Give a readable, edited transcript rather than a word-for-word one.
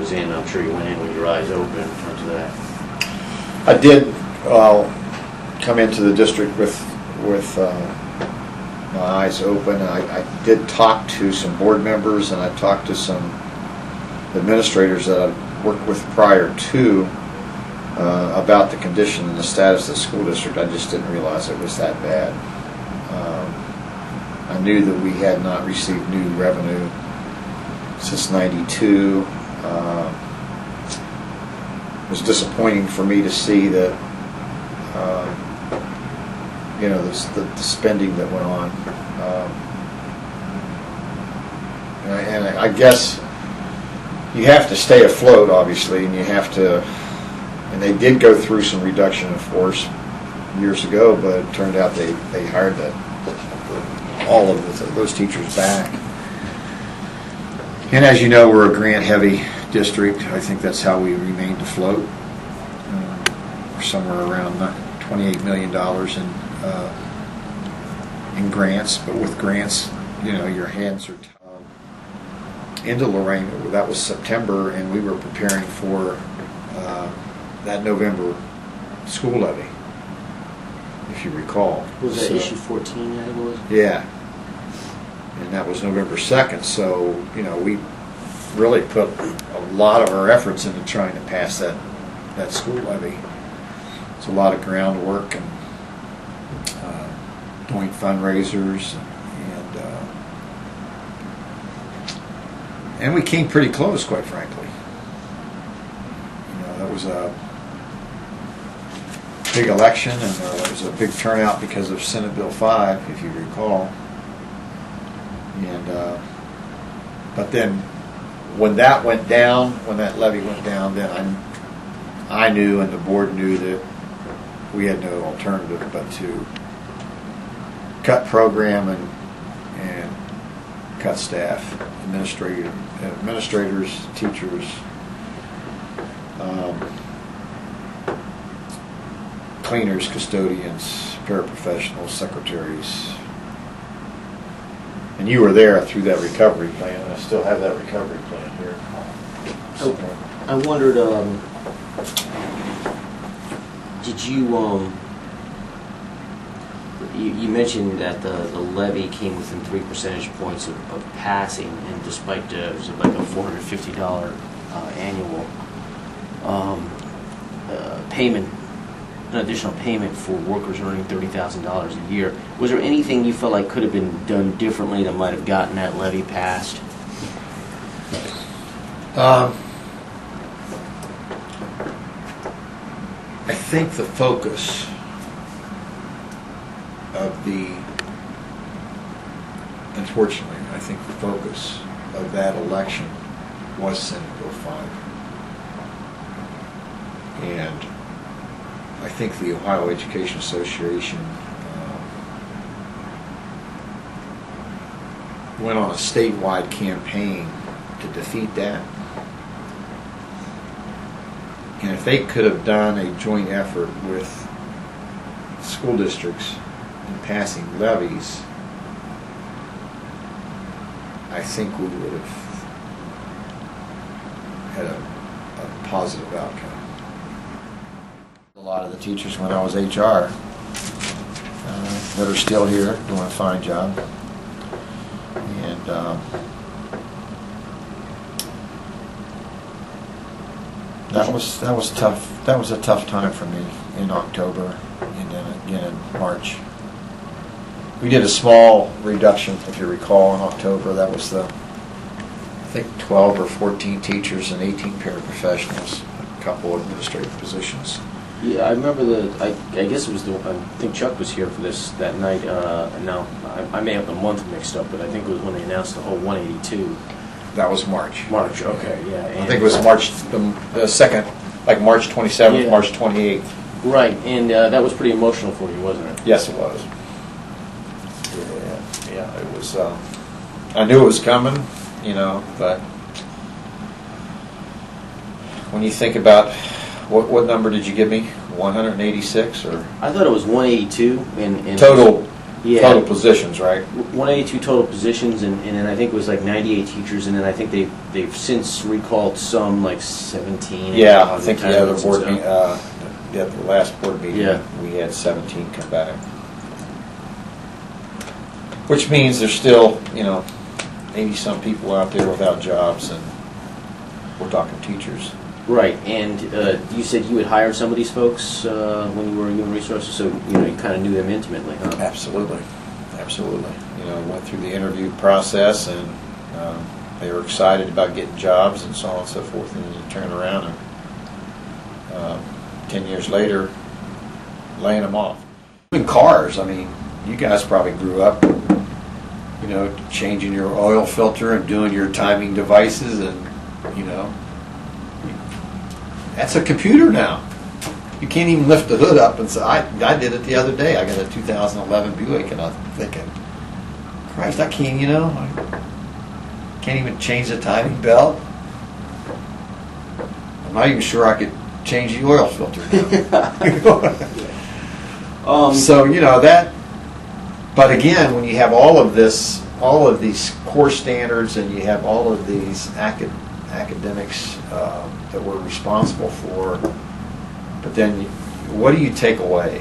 goes in. I'm sure you went in with your eyes open in terms of that. I did come into the district with my eyes open. I did talk to some board members, and I talked to some administrators that I worked with prior to about the condition and the status of the school district. I just didn't realize it was that bad. I knew that we had not received new revenue since '92. It was disappointing for me to see that the spending that went on, and I guess you have to stay afloat, obviously, and you have to. And they did go through some reduction of force years ago, but it turned out they hired all of those teachers back. And as you know, we're a grant-heavy district. I think that's how we remained afloat. We're somewhere around $28 million in grants, but with grants, your hands are into Lorain. That was September, and we were preparing for that November school levy, if you recall. Was that issue 14, I think it was? Yeah. And that was November 2nd, so, we really put a lot of our efforts into trying to pass that school levy. It's a lot of groundwork and doing fundraisers, and we came pretty close, quite frankly. That was a big election, and there was a big turnout because of Senate Bill 5, if you recall. And but then when that went down, when that levy went down, then I knew, and the board knew, that we had no alternative but to cut program and cut staff, administrators, teachers, cleaners, custodians, paraprofessionals, secretaries. And you were there through that recovery plan, and I still have that recovery plan here. I wondered, did you, you mentioned that the levy came within 3 percentage points of passing, and despite it was like a $450 annual payment, an additional payment for workers earning $30,000 a year. Was there anything you felt like could have been done differently that might have gotten that levy passed? I think the focus of unfortunately, I think the focus of that election was Senate Bill 5. And I think the Ohio Education Association went on a statewide campaign to defeat that. And if they could have done a joint effort with school districts in passing levies, I think we would have had a positive outcome. A lot of the teachers when I was HR that are still here doing a fine job, and that was tough. That was a tough time for me in October, and then again in March. We did a small reduction, if you recall, in October. That was I think 12 or 14 teachers and 18 paraprofessionals, a couple of administrative positions. Yeah, I remember I guess it was I think Chuck was here for this that night. Now, I may have the month mixed up, but I think it was when they announced the whole 182. That was March. March, okay, yeah. I think it was March, the second, like March 27th, yeah. March 28th. Right, and that was pretty emotional for you, wasn't it? Yes, it was. Yeah, it was. I knew it was coming, but when you think about what number did you give me? 186 or? I thought it was 182 in total. Yeah. Total positions, right? 182 total positions, and then I think it was like 98 teachers, and then I think they've since recalled some, like 17. Yeah, I think the other retirements board and meeting, stuff. the last board meeting, Yeah. we had 17 come back. Which means there's still, 80-some people out there without jobs, and we're talking teachers. Right, and you said you had hired some of these folks when you were in Human Resources, so you kind of knew them intimately, huh? Absolutely, absolutely. Went through the interview process, and they were excited about getting jobs and so on and so forth, and then you turn around and 10 years later, laying them off. Even cars, I mean, you guys probably grew up, changing your oil filter and doing your timing devices, and, that's a computer now. You can't even lift the hood up and say, I did it the other day. I got a 2011 Buick, and I'm thinking, Christ, I can't, I can't even change the timing belt. I'm not even sure I could change the oil filter now. So, that, but again, when you have all of these core standards, and you have all of these academics that we're responsible for, but then what do you take away?